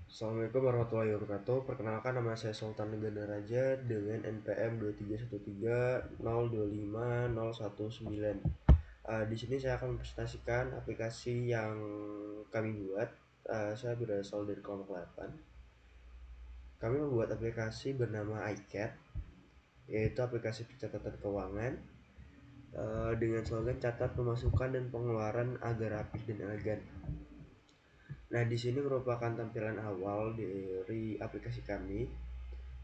Assalamualaikum warahmatullahi wabarakatuh. Perkenalkan, nama saya Sultan Negana Raja dengan NPM 23130250109. Di sini saya akan mempresentasikan aplikasi yang kami buat. Saya berasal dari kelompok 8. Kami membuat aplikasi bernama iCat, yaitu aplikasi pencatatan keuangan dengan slogan catat pemasukan dan pengeluaran agar rapih dan elegan. Nah, di sini merupakan tampilan awal dari aplikasi kami,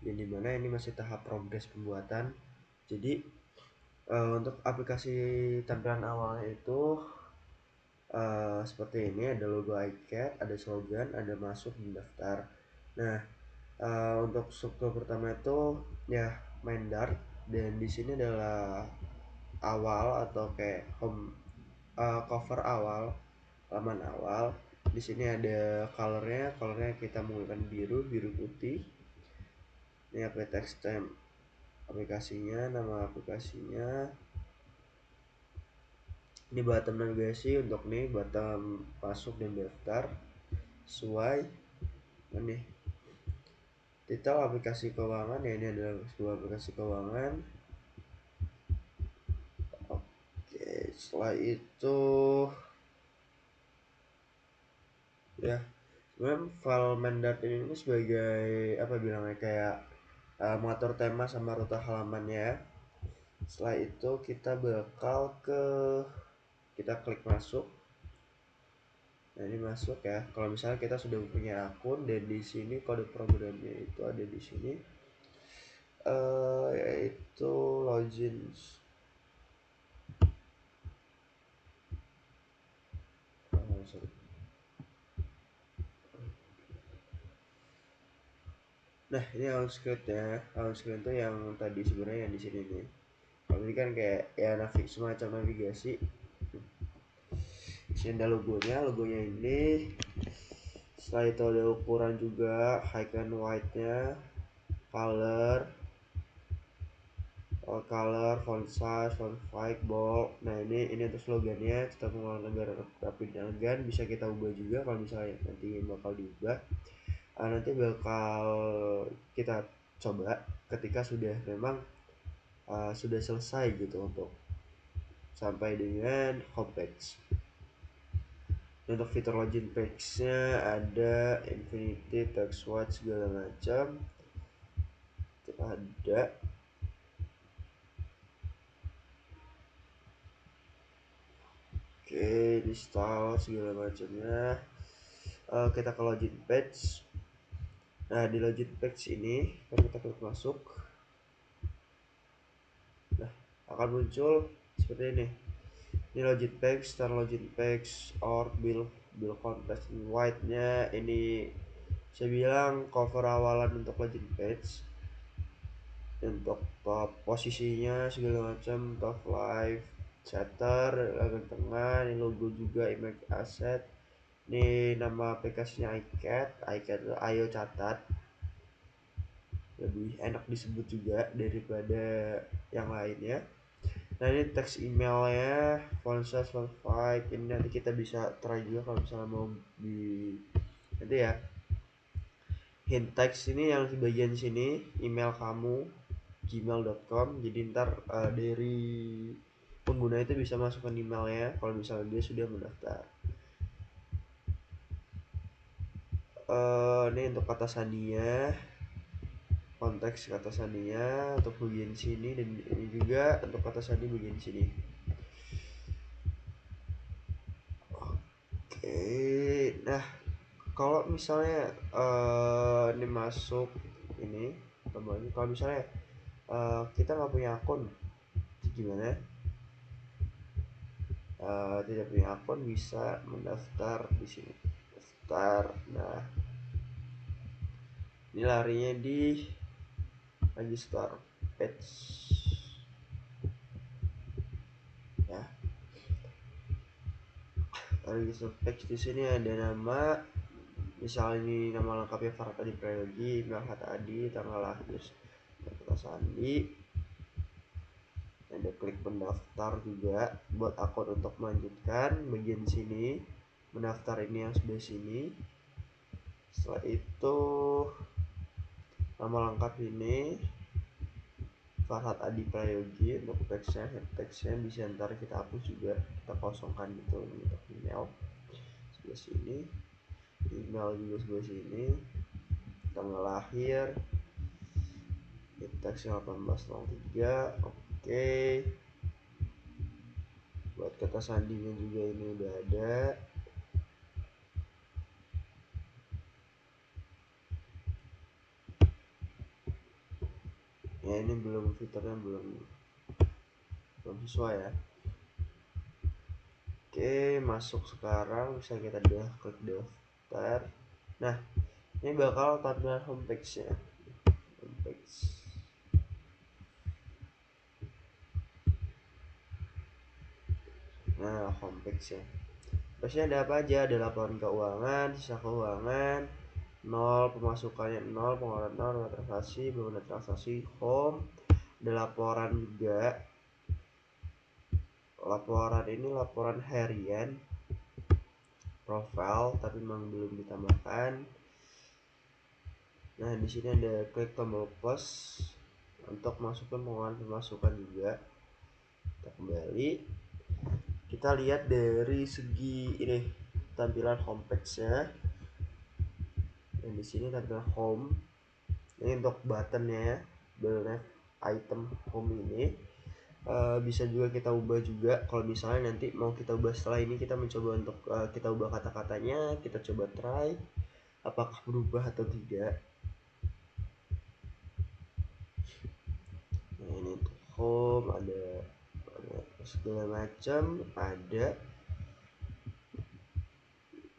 yang dimana ini masih tahap progres pembuatan. Jadi untuk aplikasi tampilan awalnya itu seperti ini, ada logo iCat, ada slogan, ada masuk dan daftar. Nah, untuk struktur pertama itu ya main Dart, dan di sini adalah awal atau kayak home, cover awal, halaman awal. Di sini ada colornya kita menggunakan biru putih. Ini update text time aplikasinya, nama aplikasinya. Ini button navigasi untuk nih button masuk dan daftar sesuai ini titel aplikasi keuangan ya. Ini adalah sebuah aplikasi keuangan. Oke, setelah itu ya sebenarnya file main.dart ini sebagai apa bilangnya, kayak mengatur tema sama rute halamannya. Setelah itu kita bakal kita klik masuk. Nah, ini masuk ya. Kalau misalnya kita sudah punya akun, dan di sini kode programnya itu ada di sini, yaitu login. Sorry. Nah, ini home screen ya. Home screen itu yang tadi sebenarnya yang di sini nih. Kalau ini kan kayak ya semacam navigasi. Di sini ada logonya ini. Setelah itu ada ukuran juga, high and white-nya, color, font size, font height, bold. Nah, ini untuk slogannya, kita pengeluaran agar rapi dan elegan. Bisa kita ubah juga kalau misalnya nanti bakal diubah. Nanti bakal kita coba ketika sudah memang sudah selesai gitu untuk sampai dengan homepage. Untuk fitur login page-nya ada infinity, text watch, segala macam itu ada. Oke, install segala macamnya. Kita ke login page. Nah, di login page ini kan kita klik masuk. Nah, akan muncul seperti ini. Ini login page, start login page, or bill context white-nya. Ini saya bilang cover awalan untuk login page. Untuk top posisinya segala macam, top live, setter, bagian tengah, ini logo juga, image asset. Ini nama aplikasinya iCat itu ayo catat, lebih enak disebut juga daripada yang lainnya. Nah, ini teks emailnya, font size, font height. Ini nanti kita bisa try juga kalau misalnya mau di nanti ya. Hint text ini yang di bagian sini, email kamu gmail.com. Jadi ntar dari pengguna itu bisa masukkan emailnya kalau misalnya dia sudah mendaftar. Ini untuk kata sandinya, konteks kata sandinya untuk bagian sini, dan ini juga untuk kata sandi bagian sini. Oke, nah kalau misalnya ini masuk ini teman, kalau misalnya kita nggak punya akun gimana? Tidak punya akun bisa mendaftar di sini. Daftar. Nah, ini larinya di register page ya. Register page di sini ada nama, misalnya ini nama lengkapnya Farhat Adi Prayogi, email Farhat Adi, tanggal lahir, kata sandi. Ada klik mendaftar juga buat akun untuk melanjutkan bagian sini, mendaftar ini yang sebelah sini. Setelah itu nama lengkap ini Farhad Adi Prayogi. Untuk teksnya bisa ntar kita hapus juga, kita kosongkan gitu untuk email sebelah sini, email juga sebelah sini, tanggal lahir teksnya 1803. Oke, buat kata sandinya juga ini udah ada. Ya ini belum, fiturnya belum sesuai ya. Oke, masuk sekarang, bisa kita udah klik daftar. Nah, ini bakal tampilan homepage nya. Homepage. Nah, homepage nya. Terusnya ada apa aja? Ada laporan keuangan, sisa keuangan, 0, pemasukannya 0, pengeluaran 0, ada transaksi, belum ada transaksi, home. Ada laporan juga. Laporan ini laporan harian, profile tapi memang belum ditambahkan. Nah, di sini ada klik tombol plus untuk masukkan pengeluaran pemasukan juga. Kita kembali. Kita lihat dari segi ini tampilan homepage-nya. Dan di sini tampilan home. Ini untuk buttonnya ya, left item home ini. Bisa juga kita ubah juga kalau misalnya nanti mau kita ubah setelah ini, kita mencoba untuk kita ubah kata-katanya, kita coba try apakah berubah atau tidak. Nah, ini untuk home ada segala macam, ada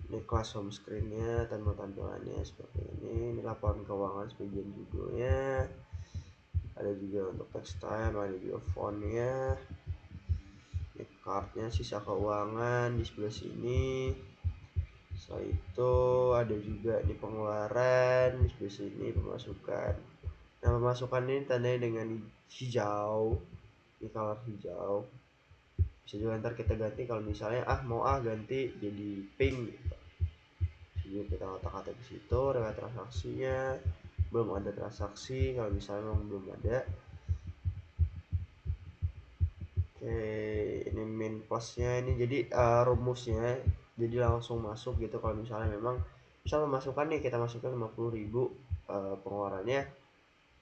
ini kelas home screen-nya, tampilannya seperti ini laporan keuangan sebagian judulnya, ada juga untuk text time, ada juga fontnya, ini card-nya, sisa keuangan di sebelah sini. Setelah itu ada juga di pengeluaran di sebelah sini, pemasukan. Nah, pemasukan ini tandanya dengan hijau, ini color hijau. Bisa juga ntar kita ganti kalau misalnya mau ganti jadi pink gitu. Jadi kita otak-atik di situ dengan transaksinya, belum ada transaksi kalau misalnya memang belum ada. Oke, ini min plusnya ini jadi rumusnya jadi langsung masuk gitu. Kalau misalnya memang bisa memasukkan nih, kita masukkan 50.000, pengeluarannya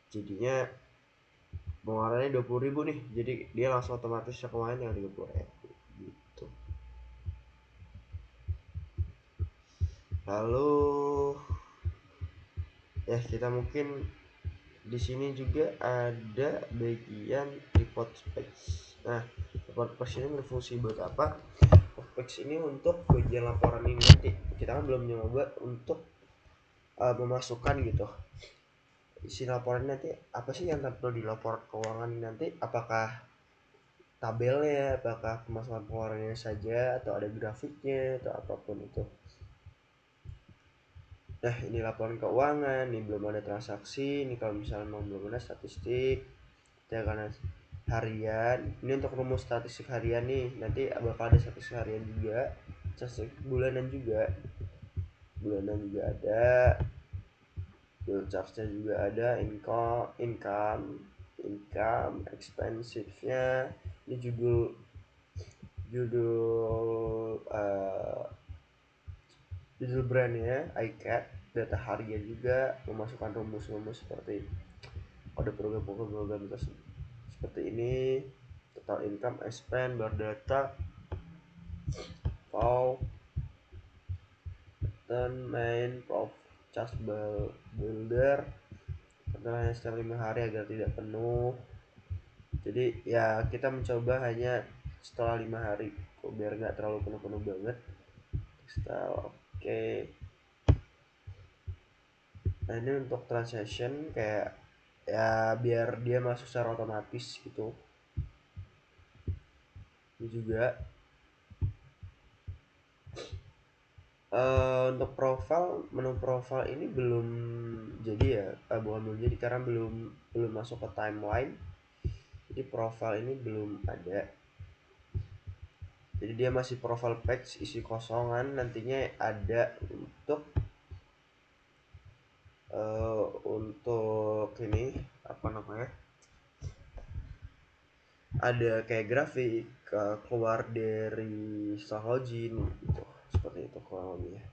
jadinya pengeluarannya 20.000 nih, jadi dia langsung otomatis keuangan yang 30.000 gitu. Lalu ya kita mungkin di sini juga ada bagian report page. Nah, report page ini berfungsi buat apa? Report page ini untuk bagian laporan ini nanti. Kita kan belum nyoba untuk memasukkan gitu isi laporan nanti apa sih yang tampil di laporan keuangan nanti, apakah tabelnya, apakah pemasukan pengeluarannya saja, atau ada grafiknya atau apapun itu. Nah, ini laporan keuangan, ini belum ada transaksi, ini kalau misalnya mau belum ada statistik, ya karena harian, ini untuk rumus statistik harian nih, nanti bakal ada statistik harian juga, statistik bulanan juga, ada, bill charge-nya juga ada, income, expensive-nya, ini judul brandnya, iCat, data harian juga, memasukkan rumus-rumus seperti kode program tersebut seperti ini, total income, expand, bar data, fall, main, prof, charge builder, hanya setelah 5 hari agar tidak penuh. Jadi ya kita mencoba hanya setelah 5 hari biar nggak terlalu penuh-penuh banget. Style, oke. Nah, ini untuk transaction kayak ya biar dia masuk secara otomatis gitu. Ini juga untuk menu profile ini belum jadi ya, bukan belum jadi karena belum masuk ke timeline. Jadi profile ini belum ada, jadi dia masih profile page isi kosongan. Nantinya ada untuk ada kayak grafik keluar dari setelah login gitu, seperti itu kurang lebih ya.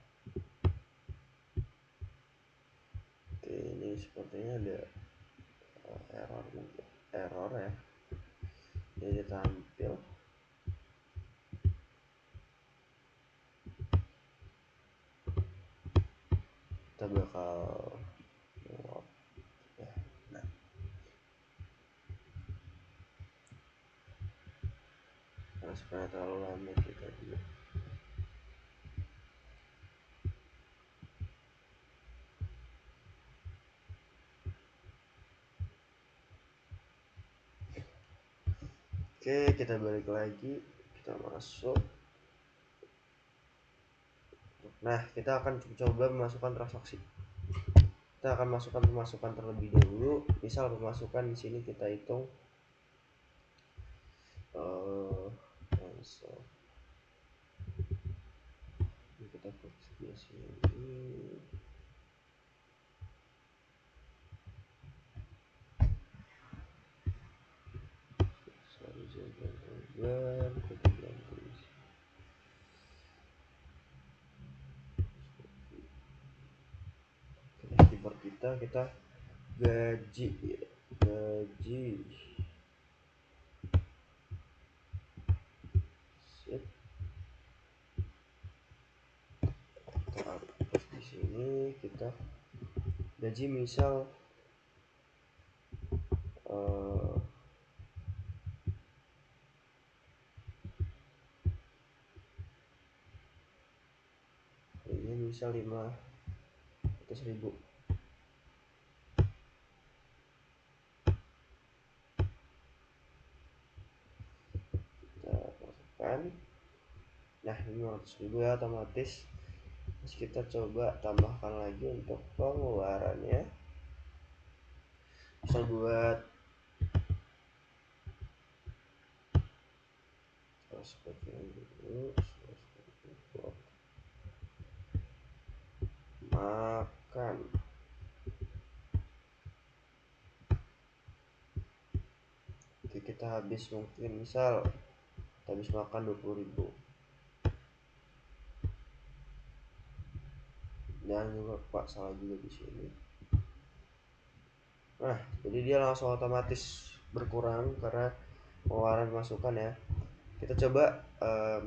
Oke, ini sepertinya ada error ya, jadi tampil. Kita bakal ya. Nah, supaya terlalu lama kita juga. Oke, kita balik lagi, kita masuk. Nah, kita akan coba memasukkan transaksi. Kita akan masukkan pemasukan terlebih dahulu. Misal pemasukan di sini kita hitung kita fokus di sini. Keyboard kita gaji ya. Gaji sip. Terus di sini kita gaji misal ini misal 500.000. Kita masukkan. Nah, ini 500.000 ya otomatis. Terus kita coba tambahkan lagi untuk pengeluarannya. Bisa buat seperti ini dulu. Makan. Oke, kita habis mungkin misal kita habis makan 20.000. Jangan lupa Pak, salah juga di sini. Nah, jadi dia langsung otomatis berkurang karena pengeluaran masukan ya. Kita coba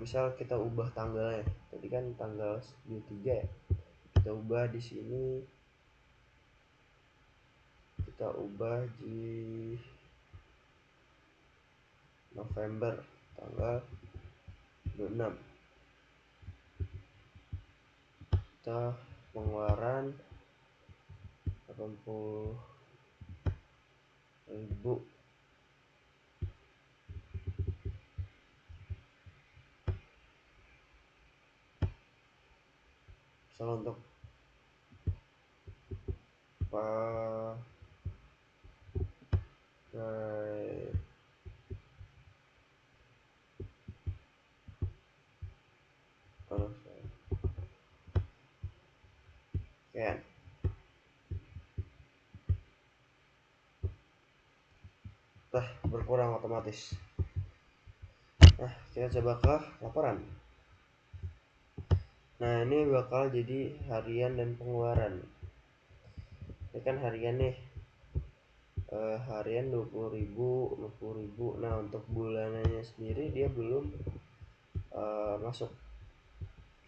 misal kita ubah tanggalnya. Tadi kan tanggal 23 ya. Kita ubah di sini. Kita ubah di November tanggal 26. Kita pengeluaran 80.000. Misal untuk kan berkurang otomatis. Nah, kita coba ke laporan. Nah, ini bakal jadi harian dan pengeluaran. Ini kan harian nih, harian 20.000. Nah, untuk bulanannya sendiri dia belum masuk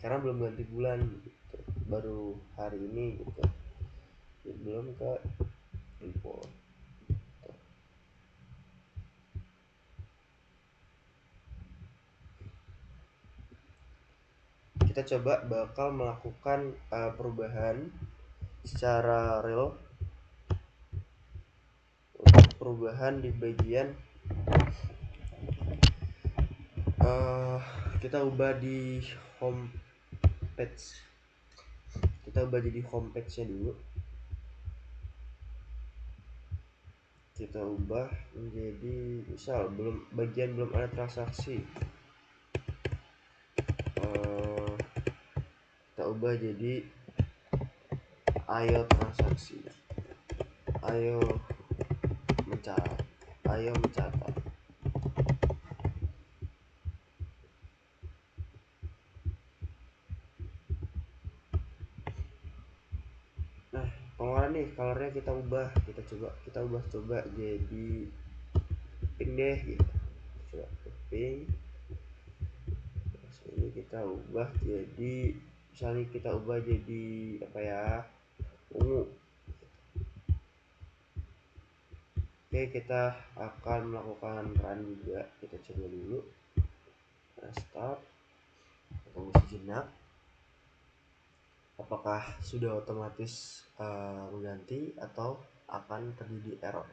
karena belum ganti bulan gitu. Baru hari ini gitu, jadi belum ke import. Kita coba bakal melakukan perubahan secara real untuk perubahan di bagian kita ubah di home page. Kita ubah jadi home page nya dulu. Kita ubah menjadi misal bagian belum ada transaksi, kita ubah jadi ayo transaksi, ayo mencatat. Ayo mencatat. Nah, pengeluaran nih colornya kita ubah coba jadi pink deh gitu. Coba pink. Terus ini kita ubah jadi, misalnya kita ubah jadi apa ya, ungu. Oke, kita akan melakukan run juga. Kita coba dulu. Nah, start. Tunggu sejenak. Apakah sudah otomatis mengganti atau akan terjadi error?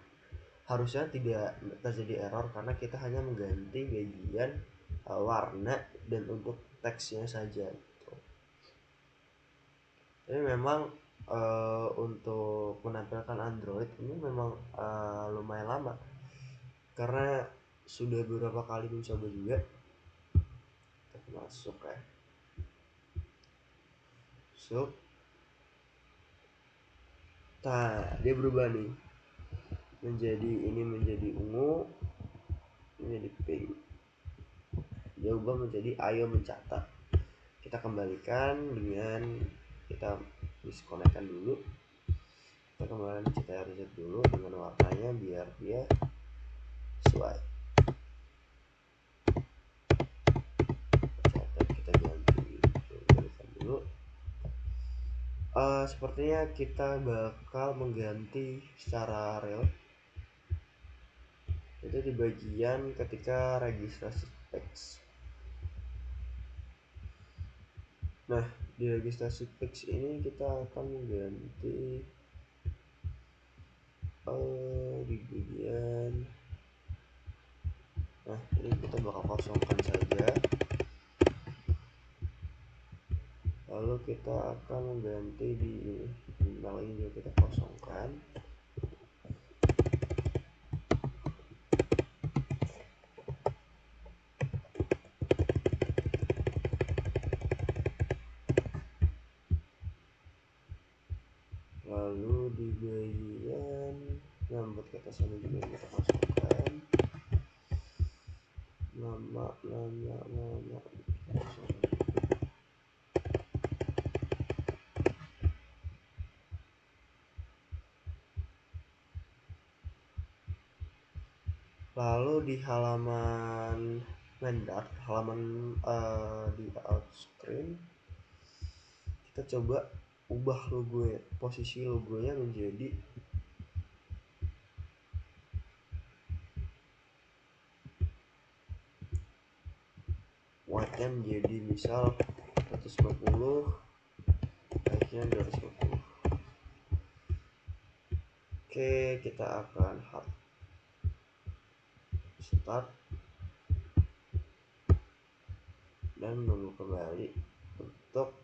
Harusnya tidak terjadi error karena kita hanya mengganti bagian warna dan untuk teksnya saja gitu. Jadi memang untuk menampilkan Android ini memang lumayan lama karena sudah beberapa kali mencoba juga. Kita masuk ya, masuk. Nah, dia berubah nih menjadi ungu, menjadi pink. Dia ubah menjadi ayo mencatat. Kita kembalikan dengan kita disconnectkan dulu. Kita kembali kita reset dulu dengan warnanya biar dia sesuai. Catat kita ganti dulu. Sepertinya kita bakal mengganti secara real itu di bagian ketika registrasi teks. Nah, di registrasi teks ini kita akan mengganti di bagian, nah ini kita bakal kosongkan saja. Lalu kita akan mengganti di email ini juga kita kosongkan. Lalu di bagian buat kata sandi juga kita masukkan nama. Lalu di halaman Mendart, halaman di outscreen, kita coba ubah logo ya, posisi logonya menjadi white-nya menjadi misal 150, height-nya 250. Oke, kita akan hard start dan menunggu kembali untuk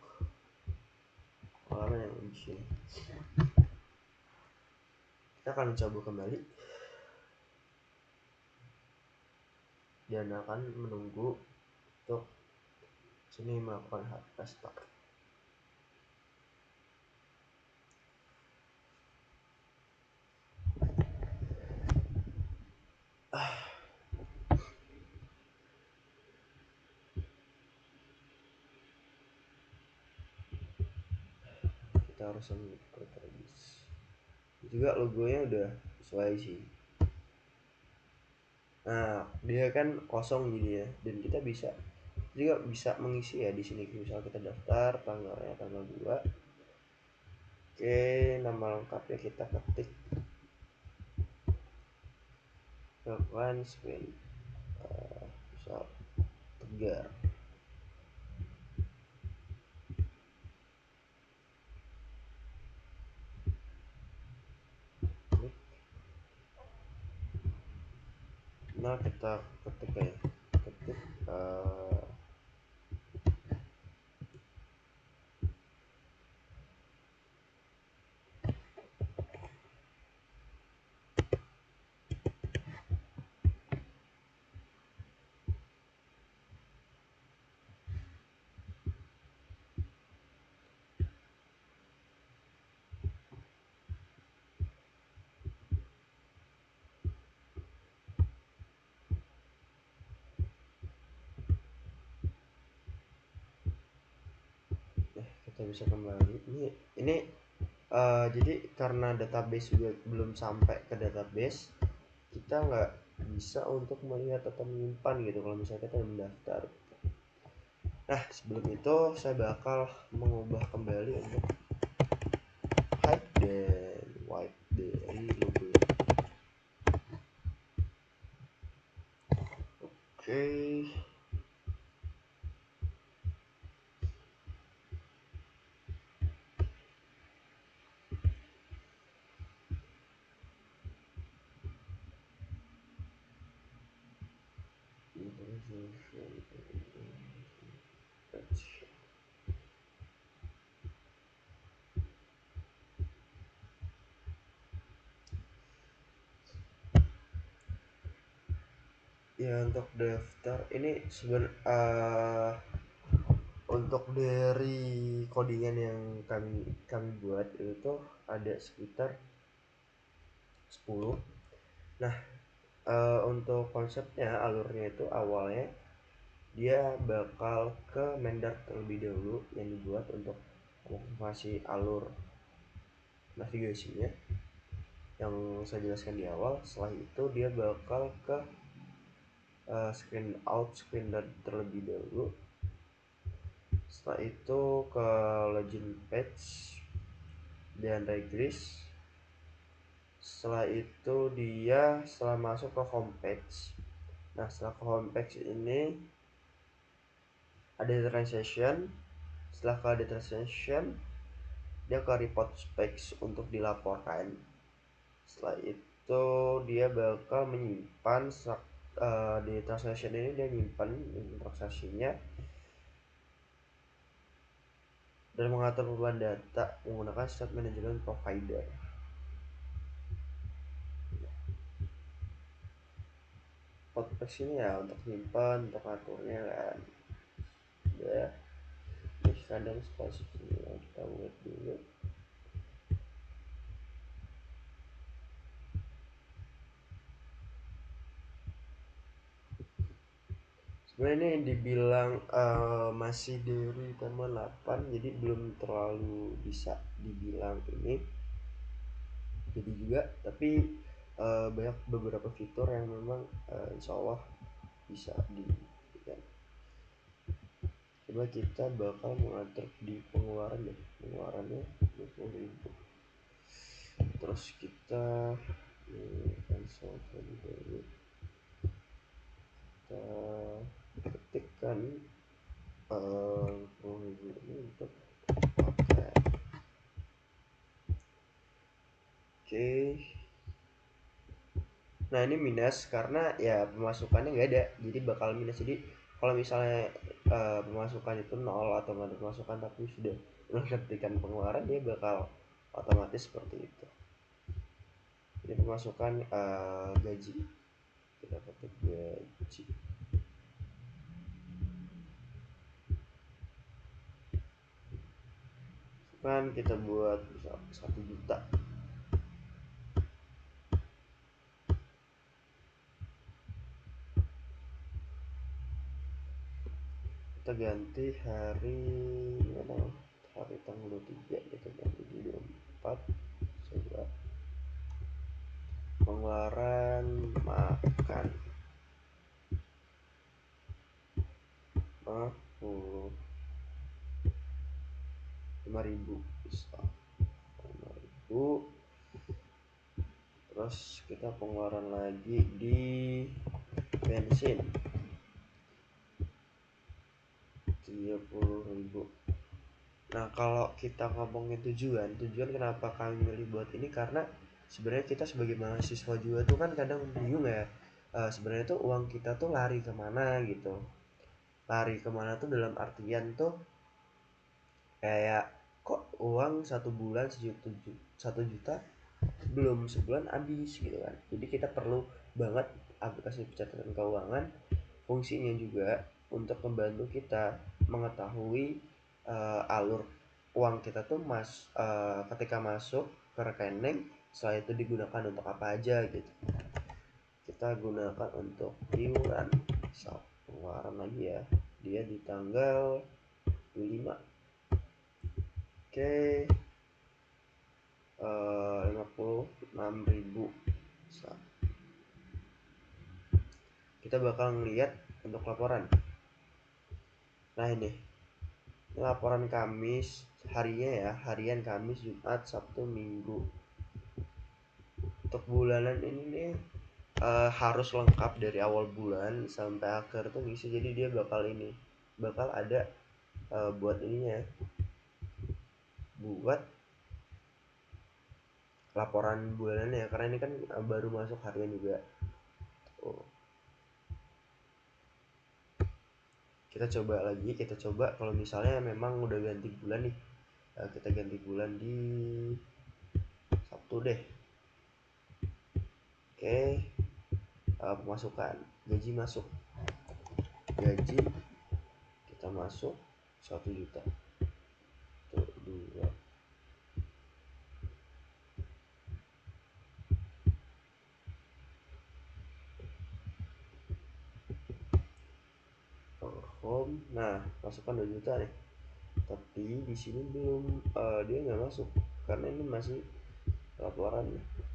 halaman yang di sini. Kita akan coba kembali dan akan menunggu untuk sini melakukan hard restart. Kita harus klik lagi. Juga logonya udah sesuai sih. Nah, dia kan kosong gini ya, dan kita juga bisa mengisi ya di sini. Misal kita daftar tanggalnya tanggal 2. Oke, nama lengkapnya kita ketik Irfan Spin, misal Tegar. Nah, kita ketik ya, ketik kita bisa kembali ini jadi karena database juga belum sampai ke database, kita nggak bisa untuk melihat atau menyimpan gitu kalau misalnya kita mendaftar. Nah, sebelum itu saya bakal mengubah kembali untuk hide dan wipe dari logo. Oke. Ya, untuk daftar ini untuk dari codingan yang kami buat itu ada sekitar 10. Nah, untuk konsepnya, alurnya itu awalnya dia bakal ke Mendart terlebih dahulu yang dibuat untuk mengonfirmasi alur navigasinya yang saya jelaskan di awal. Setelah itu dia bakal ke screen out, screen terlebih dahulu. Setelah itu ke login page dan regress. Setelah itu dia setelah masuk ke home page. Nah, setelah ke home page ini ada transaction. Setelah ke ada transaction, dia ke report specs untuk dilaporkan. Setelah itu dia bakal menyimpan di transaction ini, dia nyimpan transaksinya dan mengatur beban data menggunakan state management provider. Podcast ini ya untuk nyimpan, untuk aturnya kan. Ya, ini kadang spesifiknya kita buat dulu. Sebenarnya ini dibilang masih dari tema 8, jadi belum terlalu bisa dibilang ini jadi juga, tapi banyak beberapa fitur yang memang insya Allah bisa di ya. Coba kita bakal mengatur di pengeluaran ya, pengeluarannya 20.000. Terus kita cancel terlebih dahulu, kita ketikkan 20.000 ini untuk pakai. Oke. Nah, ini minus karena ya pemasukannya nggak ada, jadi bakal minus. Jadi kalau misalnya pemasukan itu nol atau nggak ada pemasukan tapi sudah mengetikkan pengeluaran, dia bakal otomatis seperti itu. Jadi pemasukan gaji, kita ketik gaji kan kita buat bisa 1 juta. Kita ganti hari mana, hari tanggal 23, kita ganti di 24. Coba pengeluaran makan 5.000 bisa 5.000. Terus kita pengeluaran lagi di bensin 30.000. Nah, kalau kita ngomongin tujuan kenapa kami milih buat ini, karena sebenarnya kita sebagai mahasiswa juga tuh kan kadang bingung ya, sebenarnya tuh uang kita tuh lari kemana gitu. Lari kemana tuh dalam artian tuh kayak kok uang 1 bulan 1 juta belum sebulan habis gitu kan. Jadi kita perlu banget aplikasi pencatatan keuangan. Fungsinya juga untuk membantu kita mengetahui alur uang kita tuh ketika masuk ke rekening, setelah itu digunakan untuk apa aja gitu. Kita gunakan untuk iuran, pengeluaran lagi ya, dia di tanggal 25. Oke, 56.000. Kita bakal ngeliat untuk laporan. Nah ini laporan Kamis harinya ya, harian Kamis, Jumat, Sabtu, Minggu. Untuk bulanan ini nih harus lengkap dari awal bulan sampai akhir tuh bisa. Jadi dia bakal ada buat ininya, buat laporan bulanan ya, karena ini kan baru masuk harian juga. Oh. Kita coba kalau misalnya memang udah ganti bulan nih, kita ganti bulan di Sabtu deh. Oke, pemasukan gaji masuk, gaji kita masuk 1 juta. Tuh, 2. Home, nah masukkan 2 juta nih, tapi di sini belum, dia nggak masuk karena ini masih laporan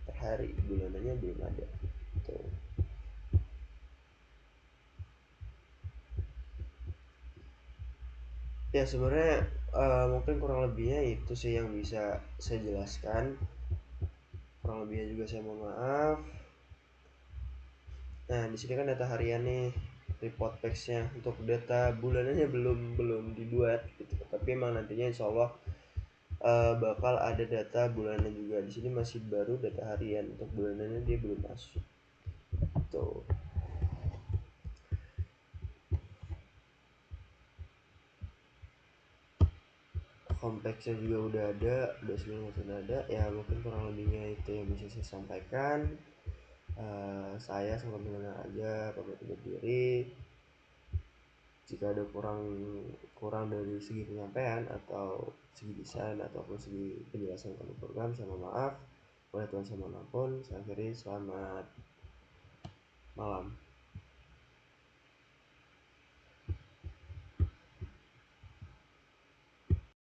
per hari, bulanannya belum ada. Tuh. Ya sebenarnya mungkin kurang lebihnya itu sih yang bisa saya jelaskan. Kurang lebihnya juga saya mohon maaf. Nah di sini kan data harian nih, report page-nya. Untuk data bulanannya belum dibuat gitu, tapi emang nantinya insya Allah bakal ada data bulanan juga. Di sini masih baru data harian, untuk bulanannya dia belum masuk. Tuh. Kompleksnya juga udah semua sudah ada. Ya mungkin kurang lebihnya itu yang bisa saya sampaikan. Saya sangat mendengar aja, pamit undur diri. Jika ada kurang dari segi penyampaian atau segi desain ataupun segi penjelasan kami program, saya mohon maaf. Oleh Tuhan saya mohon ampun. Saya akhiri, selamat malam.